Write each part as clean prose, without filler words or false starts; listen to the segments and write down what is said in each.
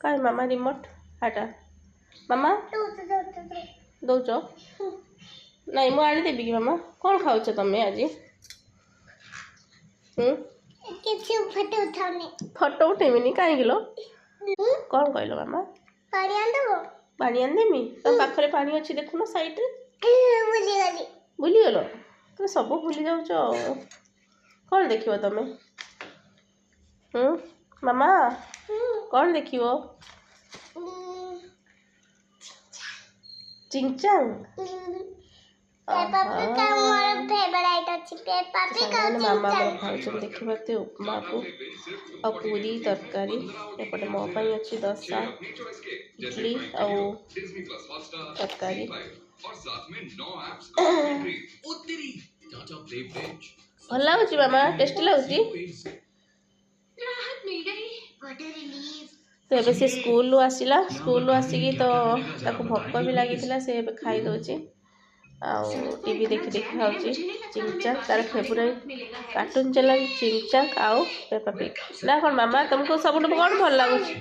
କାଇଁ ମାମା ରିମୋଟ ହାଟା ମାମା ଦଉଛ ନାଇଁ ମୁଁ ଆଣିଦେବି କି ମାମା କ'ଣ ଖାଉଛ ତମେ ଆଜି ଫଟୋ ଉଠେଇବିନି କାହିଁକି ଲୋ କ'ଣ କହିଲ ମାମା ପାଣି ଆଣିଦେମି ତମ ପାଖରେ ପାଣି ଅଛି ଦେଖୁନ ସାଇଡରେ ଭୁଲିଗଲ ତମେ ସବୁ ଭୁଲି ଯାଉଛ କ'ଣ ଦେଖିବ ତମେ ମାମା କ'ଣ ଦେଖିବ ଚିଙ୍ଗଚାଙ୍ଗ ମାମା ଖାଉଛନ୍ତି ଦେଖିପାରୁଥିବେ ଉପମାକୁ ଆଉ ପୁରୀ ତରକାରୀ ଏପଟେ ମୋ ପାଇଁ ଅଛି ଦୋସା ଇଡଲି ଆଉ ତରକାରୀ ଭଲ ଲାଗୁଛି ମାମା ଟେଷ୍ଟି ଲାଗୁଛି ତ ଏବେ ସେ ସ୍କୁଲରୁ ଆସିଲା ସ୍କୁଲରୁ ଆସିକି ତ ତାକୁ ଭୋକ ବି ଲାଗିଥିଲା ସେ ଏବେ ଖାଇଦେଉଛି ଆଉ ଟିଭି ଦେଖି ଦେଖି ଖାଉଛି ଚିଙ୍ଗଚାଙ୍ଗ ତାର ଫେଭରାଇଟ୍ କାର୍ଟୁନ୍ ଚ୍ୟାନେଲ୍ ଚିଙ୍ଗଚାଙ୍ଗ ଆଉ ପେପା ପିଗ୍ ନା କ'ଣ ମାମା ତମକୁ ସବୁଠୁ କ'ଣ ଭଲ ଲାଗୁଛି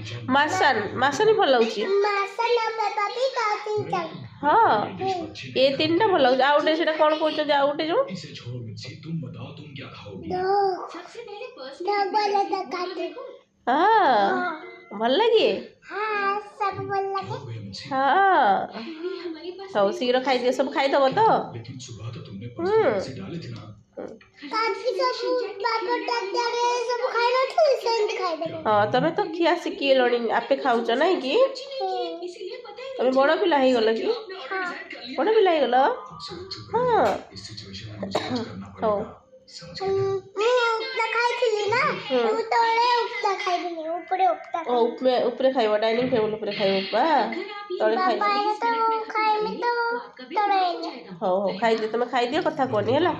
ମାସାନ ଭଲ ଲାଗୁଛି ହଁ ଏ ତିନିଟା ଭଲ ଲାଗୁଛି ଆଉ ଗୋଟେ ସେଇଟା କ'ଣ କହୁଛନ୍ତି ଆଉ ଗୋଟେ ଯେଉଁ ହଁ ଭଲ ଲାଗେ ହଁ ସବୁ ଶୀଘ୍ର ଖାଇଦିଅ ସବୁ ଖାଇଦେବ ତ ହଁ ତମେ ତ ଖିଆ ଶିଖିଗଲଣି ଆପେ ଖାଉଛ ନାଇଁ କି ତମେ ବଡ଼ ପିଲା ହେଇଗଲ କି ବଡ଼ ପିଲା ହେଇଗଲ ହଁ ହଉ ଉପରେ ଖାଇବ ଡାଇନିଂ ଟେବୁଲ ଉପରେ ଖାଇବ ଉପା ତଳେ ଖାଇବ ହଉ ହଉ ଖାଇଦିଅ ତମେ ଖାଇଦିଅ କଥା କୁହନି ହେଲା।